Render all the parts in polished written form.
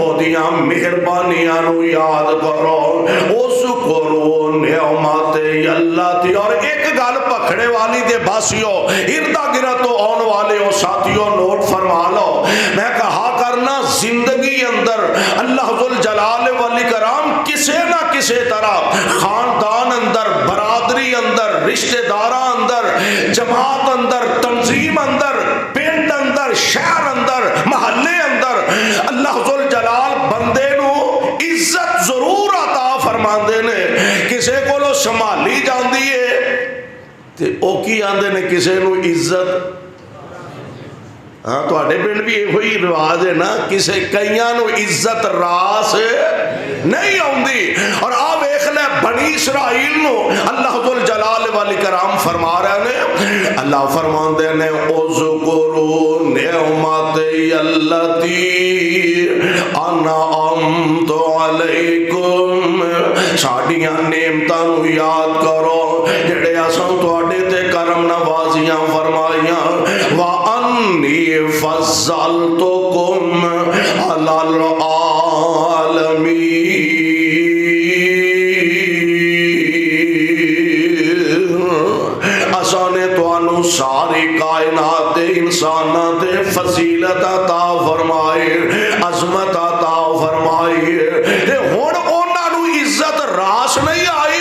ਉਹਦੀਆਂ ਮਿਹਰਬਾਨੀਆਂ ਨੂੰ ਯਾਦ ਕਰੋ, ਉਸ ਕਰੋ ਨਿਆਮਤ ਅੱਲਾ ਦੀ। और एक गल पखड़े वाली दे बासियो, इर्दा गिरद तो आने वाले हो साथियों, नोट फरमा लो। मैं कहा करना जिंदगी अंदर अल्लाह जुल जलाल वली कराम किसे ना किसे तरह खानदान अंदर, बरादरी अंदर, रिश्तेदारा अंदर, जमात अंदर, तंजीम अंदर, पिंड अंदर, शहर अंदर, महल्ले अंदर अल्लाह जुल जलाल बंदे नू इज्जत जरूर अता फरमांदे ने। किसे कोलों संभाली जाती है ते ओ की आंदे ने किसे नू इज्जत। हाँ, तुहाडे पिंड भी इहो ही रिवाज है ना, किसे कईयां नू इज्जत रास नहीं आउंदी। और आ वेख ले बनी इसराइल नू अल्लाह जुल जलाल वाली कराम फरमा रहे ने, अल्लाह फरमांदे ने उज़कुरू निअमत अल्लती अनअमतु अलैकुम, साडियां नेमतां नू याद करो जेड़े असां तुहाडे ते करम नवाजियां फरमाइयां। वा अन्नी फज़्ज़लतुकुम अलल आलमीन, असां ने तुहानू सारी कायनात दे इंसानां ते फजीलत अता फरमाई, अजमत अता फरमाई। ते हुण उन्हां नू इज्जत रास नहीं आई।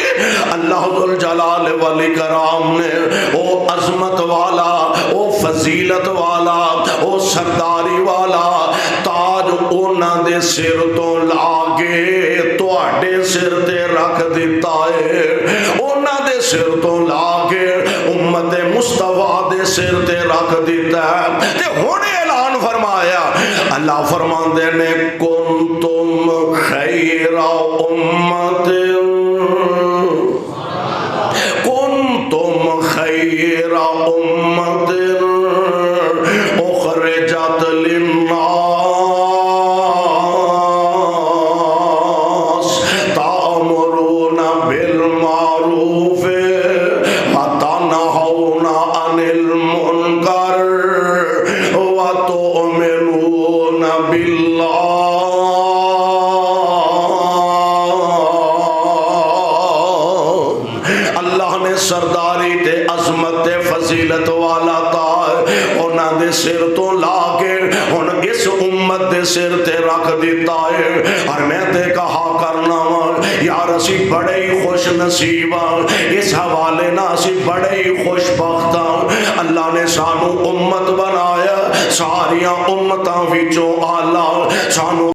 अल्लाह जुल जलाल वली कराम ने ओ अजमत वाला, ओ फजीलत वाला, ओ सरदारी वाला ताज उन्हां दे सिर तो ला के तुहाडे सिर ते रख दिता है। उन्हां दे सिर तो ला के उम्मत मुस्तफा दे सिर ते रख दिता है। ते हुण ऐलान फरमाया, अल्लाह फरमांदे ने कुंतुम खैरा उम्मतिन, कुंतुम खैरा उम्मतिन उखरिजत लिन्नास तामुरूना बिल मारूफ व तनहौना अनिल मुनकर व तु'मिनूना बिल्लाह। अल्लाह ने सरदारी ते अजमत ते फजीलत वाला ताज उन्हां दे सिर तो ला के हुण इस उम्मत दे सिर ते रख दिता है। और मैं ते कहा करना वा यार, असी बड़े ही खुश नसीब हाँ, इस हवाले ना असी बड़े ही खुशबख्त हाँ। अल्लाह ने सानू उम्मत बनाया, सारियां उम्मतां विचों आला सानू